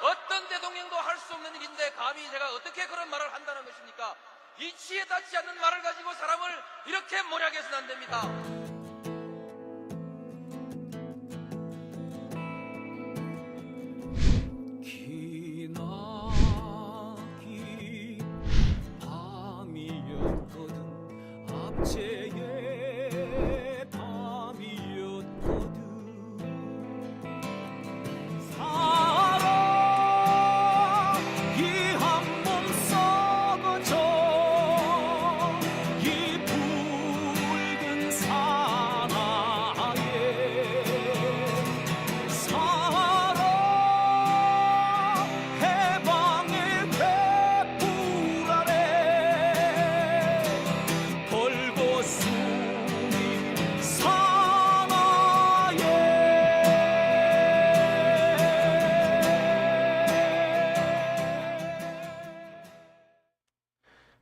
어떤 대통령도 할 수 없는 일인데 감히 제가 어떻게 그런 말을 한다는 것입니까? 이치에 닿지 않는 말을 가지고 사람을 이렇게 몰아해서는 안 됩니다. 기나긴 밤이었거든 압제의 밤이었거든 사랑이 한 몸 썩어져 이 붉은 사나에 사랑 해방의 횃불 아래 걸고 숨이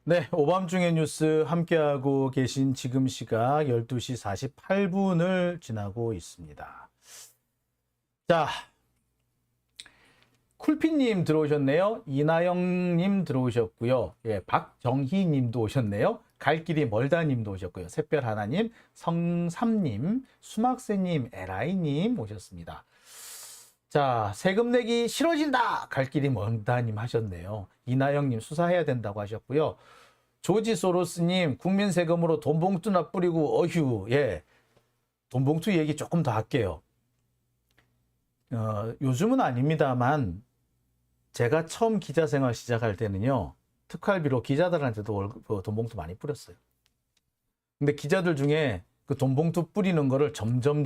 네, 오밤중의 뉴스 함께하고 계신 지금 시각 12시 48분을 지나고 있습니다. 자, 쿨피님 들어오셨네요. 이나영님 들어오셨고요. 예, 박정희님도 오셨네요. 갈길이 멀다님도 오셨고요. 샛별하나님, 성삼님, 수막새님, 에라이님 오셨습니다. 자, 세금 내기 싫어진다! 갈길이 멀다님 하셨네요. 이나영님 수사해야 된다고 하셨고요. 조지 소로스님, 국민 세금으로 돈 봉투나 뿌리고, 어휴, 예. 돈 봉투 얘기 조금 더 할게요. 요즘은 아닙니다만, 제가 처음 기자 생활 시작할 때는요, 특활비로 기자들한테도 돈 봉투 많이 뿌렸어요. 근데 기자들 중에 그 돈 봉투 뿌리는 거를 점점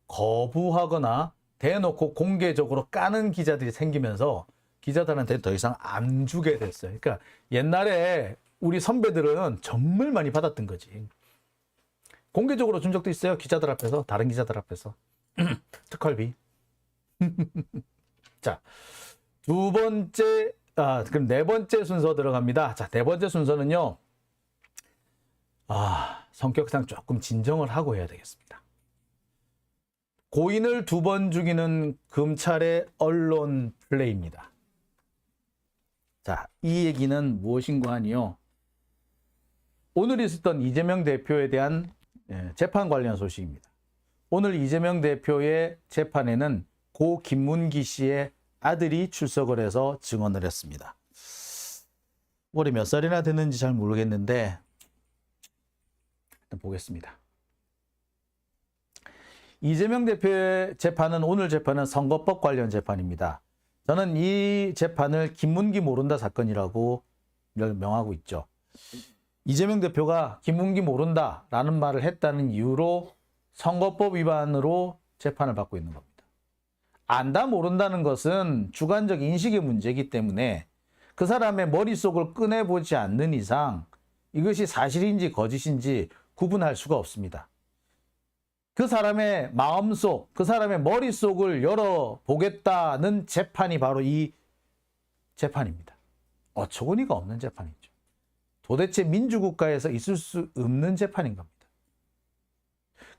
거부하거나 대놓고 공개적으로 까는 기자들이 생기면서 기자들한테 더 이상 안 주게 됐어요. 그러니까 옛날에 우리 선배들은 정말 많이 받았던 거지. 공개적으로 준 적도 있어요. 기자들 앞에서, 다른 기자들 앞에서. 특활비. 자, 그럼 네 번째 순서 들어갑니다. 자, 네 번째 순서는요. 성격상 조금 진정을 하고 해야 되겠습니다. 고인을 2번 죽이는 검찰의 언론 플레이입니다. 자, 이 얘기는 무엇인가 하니요. 오늘 있었던 이재명 대표에 대한 재판 관련 소식입니다. 오늘 이재명 대표의 재판에는 고 김문기 씨의 아들이 출석을 해서 증언을 했습니다. 올해 몇 살이나 됐는지 잘 모르겠는데 일단 보겠습니다. 이재명 대표의 재판은 오늘 재판은 선거법 관련 재판입니다. 저는 이 재판을 김문기 모른다 사건이라고 명하고 있죠. 이재명 대표가 김문기 모른다라는 말을 했다는 이유로 선거법 위반으로 재판을 받고 있는 겁니다. 안다 모른다는 것은 주관적 인식의 문제이기 때문에 그 사람의 머릿속을 꺼내보지 않는 이상 이것이 사실인지 거짓인지 구분할 수가 없습니다. 그 사람의 마음속, 그 사람의 머릿속을 열어보겠다는 재판이 바로 이 재판입니다. 어처구니가 없는 재판이죠. 도대체 민주국가에서 있을 수 없는 재판인 겁니다.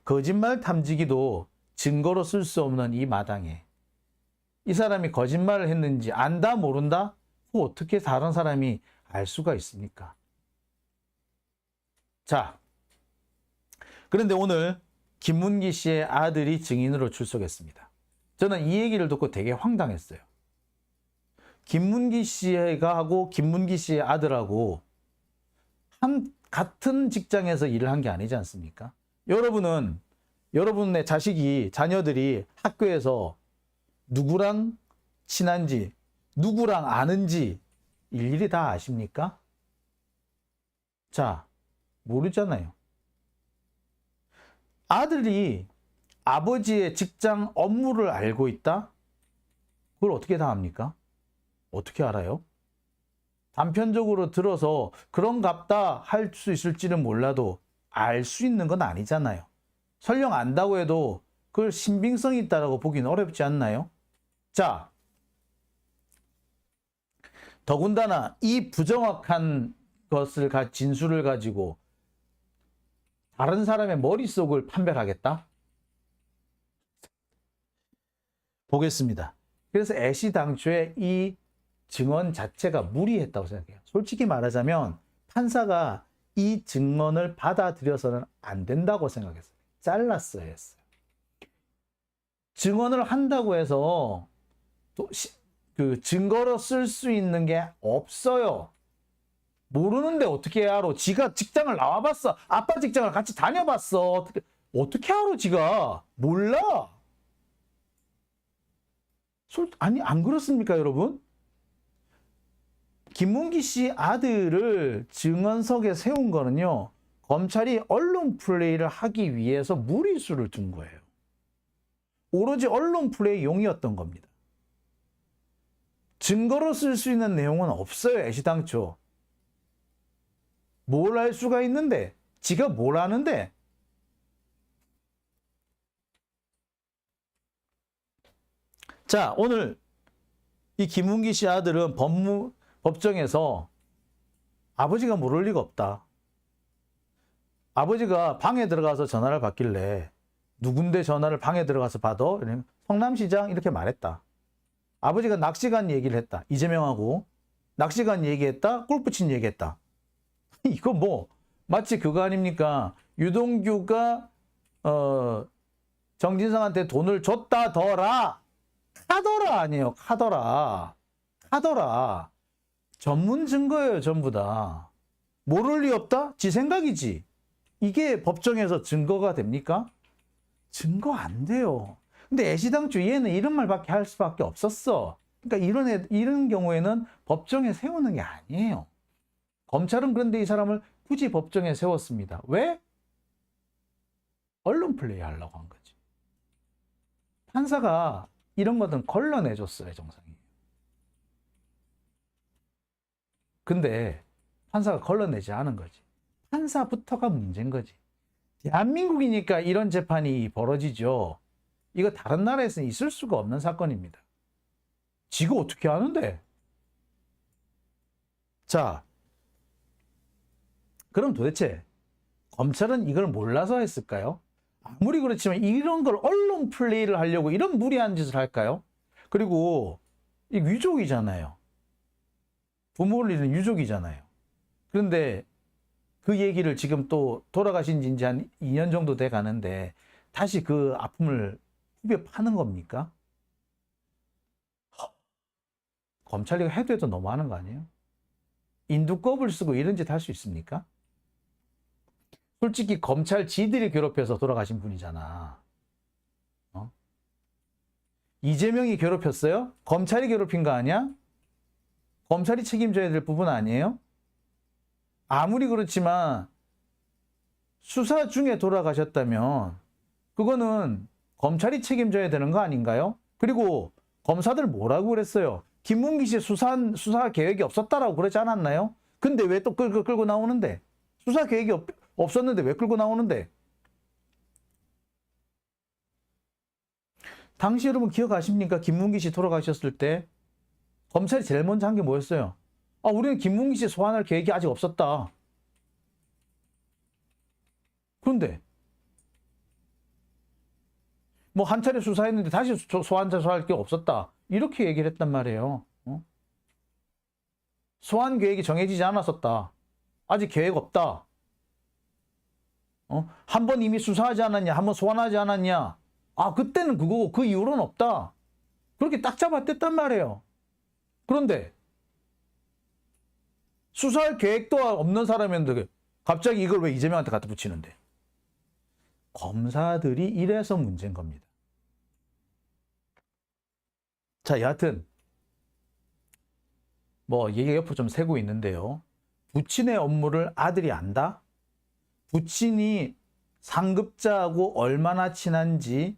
거짓말 탐지기도 증거로 쓸 수 없는 이 마당에 이 사람이 거짓말을 했는지 안다 모른다? 어떻게 다른 사람이 알 수가 있습니까? 자, 그런데 오늘 김문기 씨의 아들이 증인으로 출석했습니다. 저는 이 얘기를 듣고 되게 황당했어요. 김문기 씨가 하고 김문기 씨의 아들하고 같은 직장에서 일을 한 게 아니지 않습니까? 여러분의 자녀들이 학교에서 누구랑 친한지, 누구랑 아는지 일일이 다 아십니까? 자, 모르잖아요. 아들이 아버지의 직장 업무를 알고 있다? 그걸 어떻게 다 압니까? 어떻게 알아요? 단편적으로 들어서 그런갑다 할 수 있을지는 몰라도 알 수 있는 건 아니잖아요. 설령 안다고 해도 그걸 신빙성이 있다고 보기는 어렵지 않나요? 자, 더군다나 이 부정확한 진술을 가지고 다른 사람의 머릿속을 판별하겠다? 보겠습니다. 그래서 애시당초에 이 증언 자체가 무리했다고 생각해요. 솔직히 말하자면 판사가 이 증언을 받아들여서는 안 된다고 생각했어요. 잘랐어야 했어요. 증언을 한다고 해서 또 그 증거로 쓸 수 있는 게 없어요. 모르는데 어떻게 알아? 지가 직장을 나와봤어. 아빠 직장을 같이 다녀봤어. 어떻게 알아? 지가 몰라. 아니 안 그렇습니까, 여러분? 김문기 씨 아들을 증언석에 세운 거는요, 검찰이 언론 플레이를 하기 위해서 무리수를 둔 거예요. 오로지 언론 플레이용이었던 겁니다. 증거로 쓸 수 있는 내용은 없어요, 애시당초. 뭘 할 수가 있는데? 지가 뭘 아는데? 자, 오늘 이 김문기 씨 아들은 법정에서 아버지가 모를 리가 없다. 아버지가 방에 들어가서 전화를 받길래 누군데 전화를 방에 들어가서 받아? 성남시장 이렇게 말했다. 아버지가 낚시간 얘기를 했다. 이재명하고 낚시간 얘기했다. 골프 친 얘기했다. 이거 뭐 마치 그거 아닙니까? 유동규가 정진상한테 돈을 줬다더라. 카더라 아니에요. 카더라. 전문 증거예요. 전부 다. 모를 리 없다? 지 생각이지. 이게 법정에서 증거가 됩니까? 증거 안 돼요. 근데 애시당초 얘는 이런 말밖에 할 수밖에 없었어. 그러니까 이런 경우에는 법정에 세우는 게 아니에요. 검찰은 그런데 이 사람을 굳이 법정에 세웠습니다. 왜? 언론 플레이 하려고 한 거지. 판사가 이런 거는 걸러내줬어요, 정상이. 근데 판사가 걸러내지 않은 거지. 판사부터가 문제인 거지. 대한민국이니까 이런 재판이 벌어지죠. 이거 다른 나라에서는 있을 수가 없는 사건입니다. 지가 어떻게 아는데? 자, 그럼 도대체 검찰은 이걸 몰라서 했을까요? 아무리 그렇지만 이런 걸 언론 플레이를 하려고 이런 무리한 짓을 할까요? 그리고 이 유족이잖아요. 부모를 잃은 유족이잖아요. 그런데 그 얘기를 지금 또 돌아가신 지 이제 한 2년 정도 돼 가는데 다시 그 아픔을 후벼 파는 겁니까? 검찰이 해도 해도 너무하는 거 아니에요? 인두껍을 쓰고 이런 짓 할 수 있습니까? 솔직히 검찰 지들이 괴롭혀서 돌아가신 분이잖아. 이재명이 괴롭혔어요? 검찰이 괴롭힌 거 아니야? 검찰이 책임져야 될 부분 아니에요? 아무리 그렇지만 수사 중에 돌아가셨다면 그거는 검찰이 책임져야 되는 거 아닌가요? 그리고 검사들 뭐라고 그랬어요? 김문기 씨 수사 계획이 없었다라고 그러지 않았나요? 근데 왜 또 끌고 나오는데? 수사 계획이 없었는데 왜 끌고 나오는데? 당시 여러분 기억하십니까? 김문기 씨 돌아가셨을 때 검찰이 제일 먼저 한 게 뭐였어요? 우리는 김문기 씨 소환할 계획이 아직 없었다. 그런데 뭐 한 차례 수사했는데 다시 소환할 게 없었다. 이렇게 얘기를 했단 말이에요. 소환 계획이 정해지지 않았었다. 아직 계획 없다. 한 번 이미 수사하지 않았냐? 한 번 소환하지 않았냐? 그때는 그거고 그 이후로는 없다. 그렇게 딱 잡아댔단 말이에요. 그런데 수사할 계획도 없는 사람인데 갑자기 이걸 왜 이재명한테 갖다 붙이는데? 검사들이 이래서 문제인 겁니다. 자, 여하튼 뭐 얘기 옆으로 좀 세고 있는데요. 부친의 업무를 아들이 안다? 부친이 상급자하고 얼마나 친한지,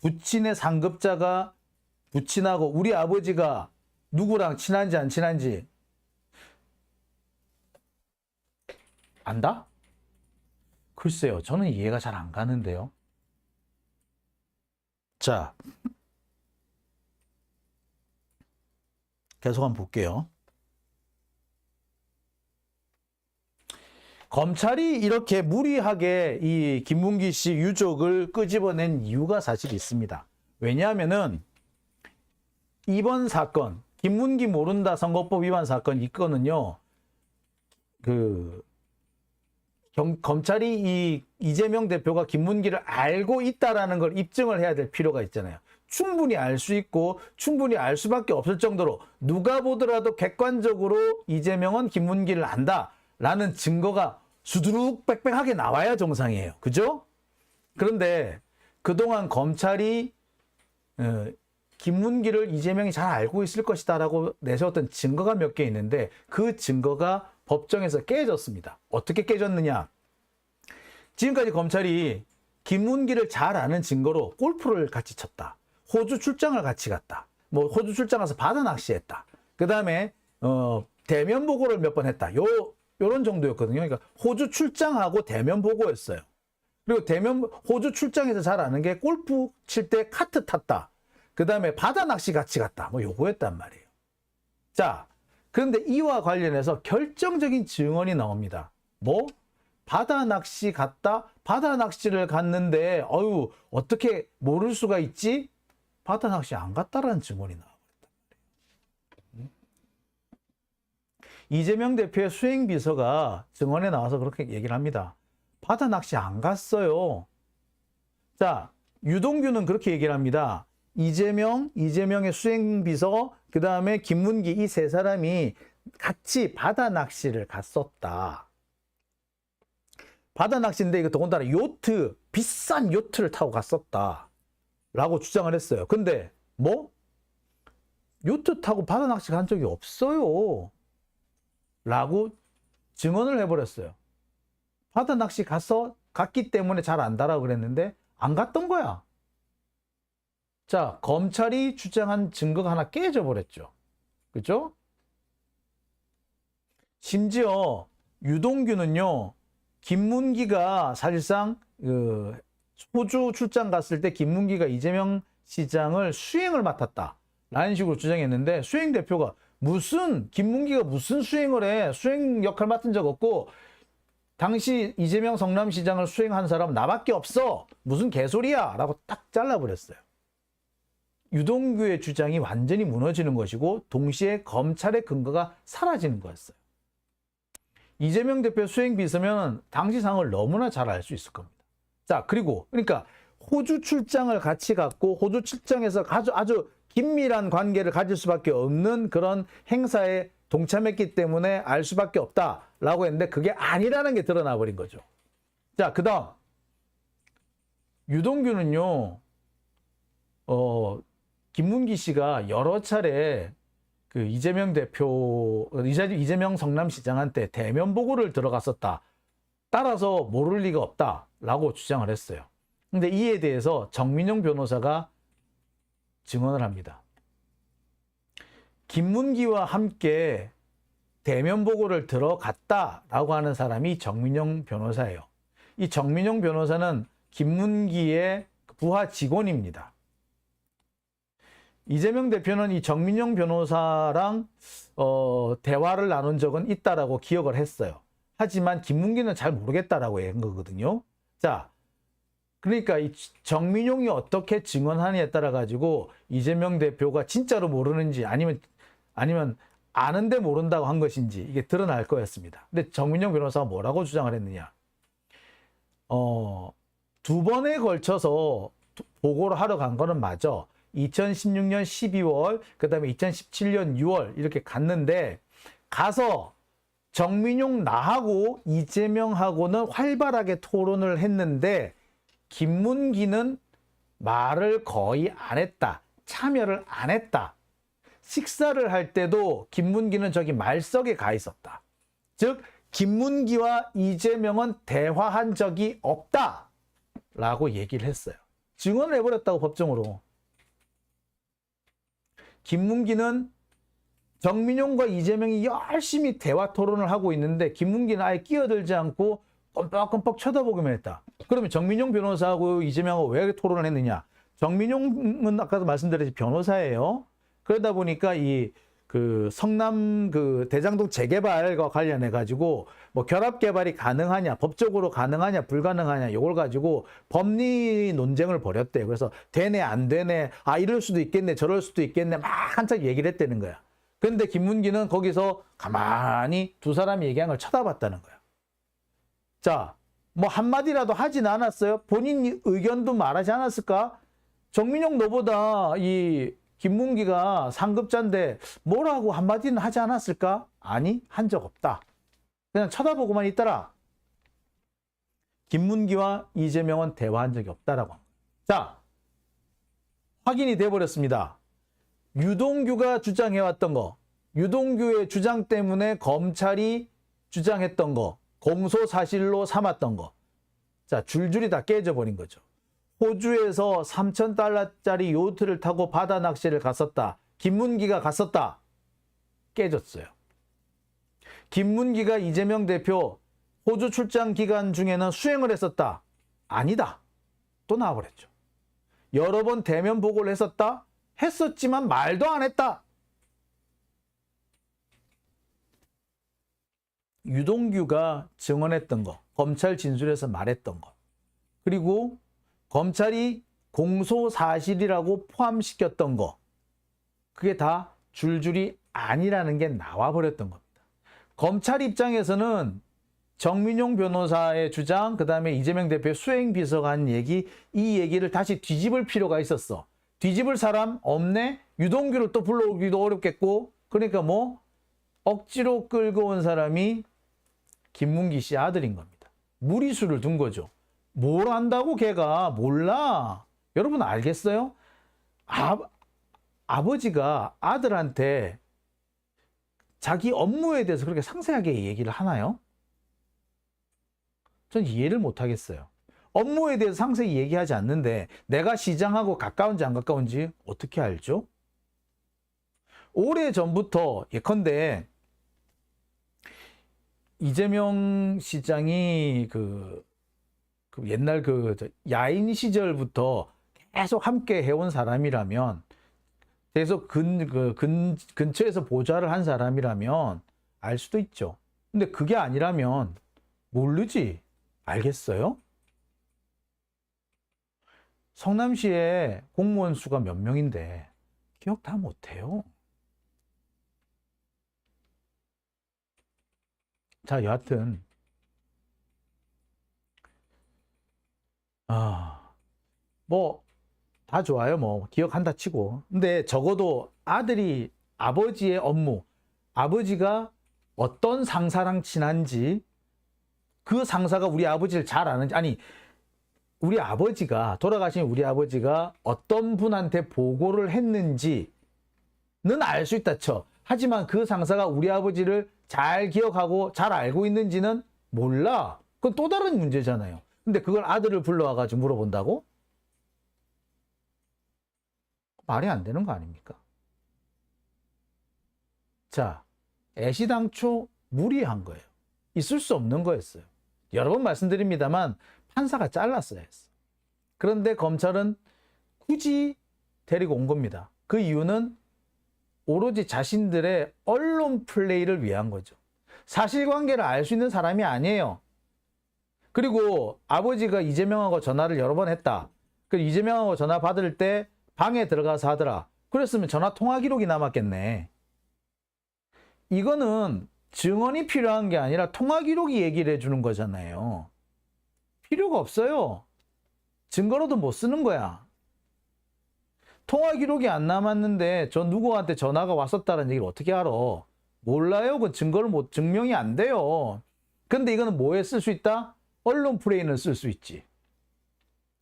부친의 상급자가 부친하고 우리 아버지가 누구랑 친한지 안 친한지 안다? 글쎄요, 저는 이해가 잘 안 가는데요. 자, 계속 한번 볼게요. 검찰이 이렇게 무리하게 이 김문기 씨 유족을 끄집어낸 이유가 사실 있습니다. 왜냐하면은 이번 사건, 김문기 모른다 선거법 위반 사건 이 건은요. 검찰이 이 이재명 대표가 김문기를 알고 있다라는 걸 입증을 해야 될 필요가 있잖아요. 충분히 알 수 있고 충분히 알 수밖에 없을 정도로 누가 보더라도 객관적으로 이재명은 김문기를 안다라는 증거가 수두룩 빽빽하게 나와야 정상이에요. 그죠? 그런데 그동안 검찰이 김문기를 이재명이 잘 알고 있을 것이다라고 내세웠던 증거가 몇 개 있는데 그 증거가 법정에서 깨졌습니다. 어떻게 깨졌느냐? 지금까지 검찰이 김문기를 잘 아는 증거로 골프를 같이 쳤다. 호주 출장을 같이 갔다. 뭐 호주 출장 가서 바다 낚시했다. 그 다음에 대면 보고를 몇 번 했다. 요런 정도였거든요. 그러니까 호주 출장하고 대면 보고였어요. 그리고 호주 출장에서 잘 아는 게 골프 칠 때 카트 탔다. 그 다음에 바다 낚시 같이 갔다. 뭐 요거였단 말이에요. 자, 그런데 이와 관련해서 결정적인 증언이 나옵니다. 뭐? 바다 낚시 갔다? 바다 낚시를 갔는데 어떻게 모를 수가 있지? 바다 낚시 안 갔다라는 증언이 나와버렸단 말이에요. 이재명 대표의 수행비서가 증언에 나와서 그렇게 얘기를 합니다. 바다 낚시 안 갔어요. 자, 유동규는 그렇게 얘기를 합니다. 이재명의 수행비서, 그 다음에 김문기 이 세 사람이 같이 바다 낚시를 갔었다. 바다 낚시인데 이거 더군다나 비싼 요트를 타고 갔었다. 라고 주장을 했어요. 근데 뭐? 요트 타고 바다 낚시 간 적이 없어요. 라고 증언을 해버렸어요. 바다 낚시 갔기 때문에 잘 안다라고 그랬는데 안 갔던 거야. 자, 검찰이 주장한 증거가 하나 깨져 버렸죠. 그죠? 심지어 유동규는요, 김문기가 사실상 호주 출장 갔을 때 김문기가 이재명 시장을 수행을 맡았다라는 식으로 주장했는데 수행 대표가 김문기가 무슨 수행을 해? 수행 역할 맡은 적 없고 당시 이재명 성남시장을 수행한 사람은 나밖에 없어. 무슨 개소리야? 라고 딱 잘라버렸어요. 유동규의 주장이 완전히 무너지는 것이고 동시에 검찰의 근거가 사라지는 거였어요. 이재명 대표 수행비서면 당시 상황을 너무나 잘 알 수 있을 겁니다. 자, 그러니까 호주 출장을 같이 갔고 호주 출장에서 아주 긴밀한 관계를 가질 수밖에 없는 그런 행사에 동참했기 때문에 알 수밖에 없다라고 했는데 그게 아니라는 게 드러나 버린 거죠. 자, 그 다음 유동규는요, 김문기 씨가 여러 차례 이재명 성남시장한테 대면 보고를 들어갔었다. 따라서 모를 리가 없다라고 주장을 했어요. 근데 이에 대해서 정민용 변호사가 증언을 합니다. 김문기와 함께 대면 보고를 들어갔다라고 하는 사람이 정민용 변호사예요. 이 정민용 변호사는 김문기의 부하 직원입니다. 이재명 대표는 이 정민용 변호사랑 대화를 나눈 적은 있다라고 기억을 했어요. 하지만 김문기는 잘 모르겠다라고 한 거거든요. 자, 그러니까 이 정민용이 어떻게 증언하느냐에 따라 가지고 이재명 대표가 진짜로 모르는지 아니면 아는데 모른다고 한 것인지 이게 드러날 거였습니다. 근데 정민용 변호사가 뭐라고 주장을 했느냐? 두 번에 걸쳐서 보고를 하러 간 거는 맞아. 2016년 12월, 그 다음에 2017년 6월 이렇게 갔는데 가서 정민용 나하고 이재명하고는 활발하게 토론을 했는데 김문기는 말을 거의 안 했다. 참여를 안 했다. 식사를 할 때도 김문기는 저기 말석에 가 있었다. 즉 김문기와 이재명은 대화한 적이 없다. 라고 얘기를 했어요. 증언을 해버렸다고 법정으로. 김문기는 정민용과 이재명이 열심히 대화 토론을 하고 있는데 김문기는 아예 끼어들지 않고 껌뻑껌뻑 쳐다보기만 했다. 그러면 정민용 변호사하고 이재명하고 왜 토론을 했느냐? 정민용은 아까도 말씀드렸듯이 변호사예요. 그러다 보니까 이 그 성남 그 대장동 재개발과 관련해 가지고 뭐 결합 개발이 가능하냐, 법적으로 가능하냐, 불가능하냐 이걸 가지고 법리 논쟁을 벌였대요. 그래서 되네 안 되네, 아 이럴 수도 있겠네, 저럴 수도 있겠네 막 한참 얘기를 했다는 거야. 근데 김문기는 거기서 가만히 두 사람이 얘기한 걸 쳐다봤다는 거야. 자, 뭐 한마디라도 하진 않았어요? 본인 의견도 말하지 않았을까? 정민용 너보다 이 김문기가 상급자인데 뭐라고 한마디는 하지 않았을까? 아니, 한 적 없다. 그냥 쳐다보고만 있더라. 김문기와 이재명은 대화한 적이 없다라고 합니다. 자, 확인이 돼버렸습니다. 유동규가 주장해왔던 거, 유동규의 주장 때문에 검찰이 주장했던 거, 공소사실로 삼았던 거, 자, 줄줄이 다 깨져버린 거죠. 호주에서 3,000달러짜리 요트를 타고 바다 낚시를 갔었다. 김문기가 갔었다. 깨졌어요. 김문기가 이재명 대표 호주 출장 기간 중에는 수행을 했었다. 아니다. 또 나와버렸죠. 여러 번 대면 보고를 했었다. 했었지만 말도 안 했다. 유동규가 증언했던 거, 검찰 진술에서 말했던 거, 그리고 검찰이 공소사실이라고 포함시켰던 거, 그게 다 줄줄이 아니라는 게 나와버렸던 겁니다. 검찰 입장에서는 정민용 변호사의 주장, 그 다음에 이재명 대표의 수행비서가 한 얘기, 이 얘기를 다시 뒤집을 필요가 있었어. 뒤집을 사람 없네? 유동규를 또 불러오기도 어렵겠고, 그러니까 뭐 억지로 끌고 온 사람이 김문기 씨 아들인 겁니다. 무리수를 둔 거죠. 뭘 안다고 걔가 몰라. 여러분 알겠어요? 아버지가 아들한테 자기 업무에 대해서 그렇게 상세하게 얘기를 하나요? 전 이해를 못 하겠어요. 업무에 대해서 상세히 얘기하지 않는데 내가 시장하고 가까운지 안 가까운지 어떻게 알죠? 오래전부터 예컨대 이재명 시장이 그 옛날 야인 시절부터 계속 함께 해온 사람이라면, 계속 근처에서 보좌를 한 사람이라면 알 수도 있죠. 근데 그게 아니라면 모르지. 알겠어요? 성남시에 공무원 수가 몇 명인데 기억 다 못해요. 자, 여하튼 뭐 다 좋아요. 뭐 기억한다 치고. 근데 적어도 아들이 아버지의 업무, 아버지가 어떤 상사랑 친한지, 그 상사가 우리 아버지를 잘 아는지, 아니 우리 아버지가, 돌아가신 우리 아버지가 어떤 분한테 보고를 했는지는 알 수 있다 쳐. 하지만 그 상사가 우리 아버지를 잘 기억하고 잘 알고 있는지는 몰라. 그건 또 다른 문제잖아요. 근데 그걸 아들을 불러와가지고 물어본다고? 말이 안 되는 거 아닙니까? 자, 애시당초 무리한 거예요. 있을 수 없는 거였어요. 여러 번 말씀드립니다만 판사가 잘랐어야 했어. 그런데 검찰은 굳이 데리고 온 겁니다. 그 이유는 오로지 자신들의 언론 플레이를 위한 거죠. 사실관계를 알 수 있는 사람이 아니에요. 그리고 아버지가 이재명하고 전화를 여러 번 했다. 그 이재명하고 전화 받을 때 방에 들어가서 하더라. 그랬으면 전화 통화 기록이 남았겠네. 이거는 증언이 필요한 게 아니라 통화 기록이 얘기를 해주는 거잖아요. 필요가 없어요. 증거로도 못 쓰는 거야. 통화 기록이 안 남았는데 저 누구한테 전화가 왔었다는 얘기를 어떻게 알아? 몰라요. 그 증명이 안 돼요. 근데 이거는 뭐에 쓸 수 있다? 언론 플레이는 쓸 수 있지.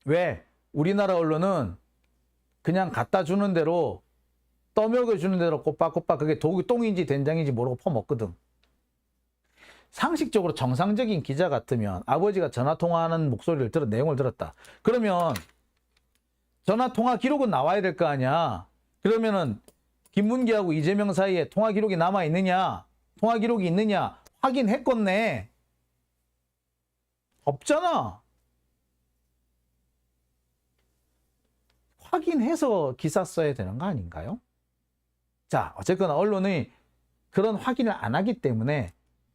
왜? 우리나라 언론은 그냥 갖다 주는 대로, 떠먹여 주는 대로 꼬박꼬박 그게 똥인지 된장인지 모르고 퍼먹거든. 상식적으로 정상적인 기자 같으면 아버지가 전화통화하는 목소리를 내용을 들었다. 그러면 전화통화 기록은 나와야 될 거 아니야. 그러면은 김문기하고 이재명 사이에 통화 기록이 남아있느냐, 통화 기록이 있느냐 확인했겠네. 없잖아. 확인해서 기사 써야 되는 거 아닌가요? 자, 어쨌거나 언론이 그런 확인을 안 하기 때문에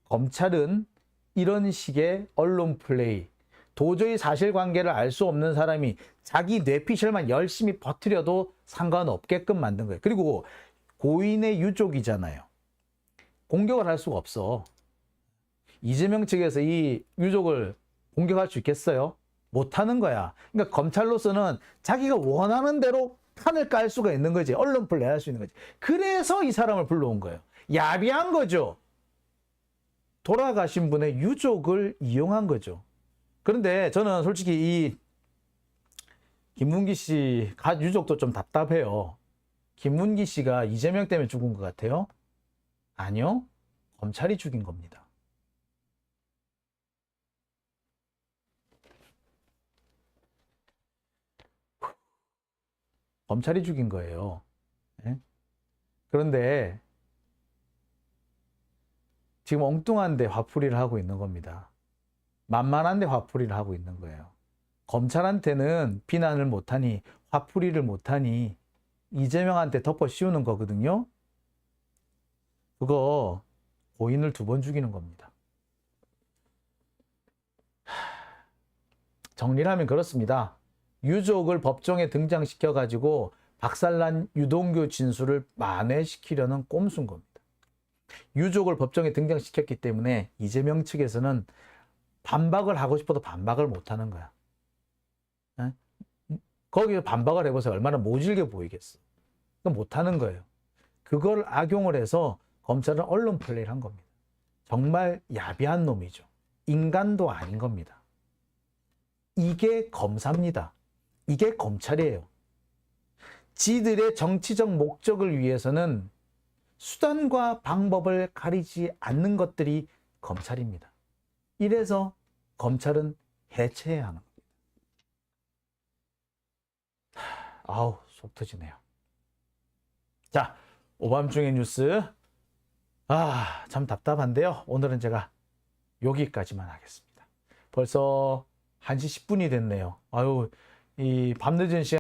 검찰은 이런 식의 언론 플레이, 도저히 사실관계를 알 수 없는 사람이 자기 뇌피셜만 열심히 버티려도 상관없게끔 만든 거예요. 그리고 고인의 유족이잖아요. 공격을 할 수가 없어. 이재명 측에서 이 유족을 공격할 수 있겠어요? 못하는 거야. 그러니까 검찰로서는 자기가 원하는 대로 판을 깔 수가 있는 거지. 언론 플레이 할 수 있는 거지. 그래서 이 사람을 불러온 거예요. 야비한 거죠. 돌아가신 분의 유족을 이용한 거죠. 그런데 저는 솔직히 이 김문기 씨 유족도 좀 답답해요. 김문기 씨가 이재명 때문에 죽은 것 같아요? 아니요. 검찰이 죽인 겁니다. 검찰이 죽인 거예요. 네? 그런데 지금 엉뚱한데 화풀이를 하고 있는 겁니다. 만만한데 화풀이를 하고 있는 거예요. 검찰한테는 비난을 못하니, 화풀이를 못하니 이재명한테 덮어 씌우는 거거든요. 그거 고인을 2번 죽이는 겁니다. 정리를 하면 그렇습니다. 유족을 법정에 등장시켜가지고 박살난 유동규 진술을 만회시키려는 꼼수인 겁니다. 유족을 법정에 등장시켰기 때문에 이재명 측에서는 반박을 하고 싶어도 반박을 못하는 거야. 에? 거기서 반박을 해보세요. 얼마나 모질게 보이겠어. 못하는 거예요. 그걸 악용을 해서 검찰은 언론 플레이를 한 겁니다. 정말 야비한 놈이죠. 인간도 아닌 겁니다. 이게 검사입니다. 이게 검찰이에요. 지들의 정치적 목적을 위해서는 수단과 방법을 가리지 않는 것들이 검찰입니다. 이래서 검찰은 해체해야 하는 겁니다. 아우, 속 터지네요. 자, 오밤중의 뉴스. 참 답답한데요. 오늘은 제가 여기까지만 하겠습니다. 벌써 1시 10분이 됐네요. 아유, 이 밤늦은 시간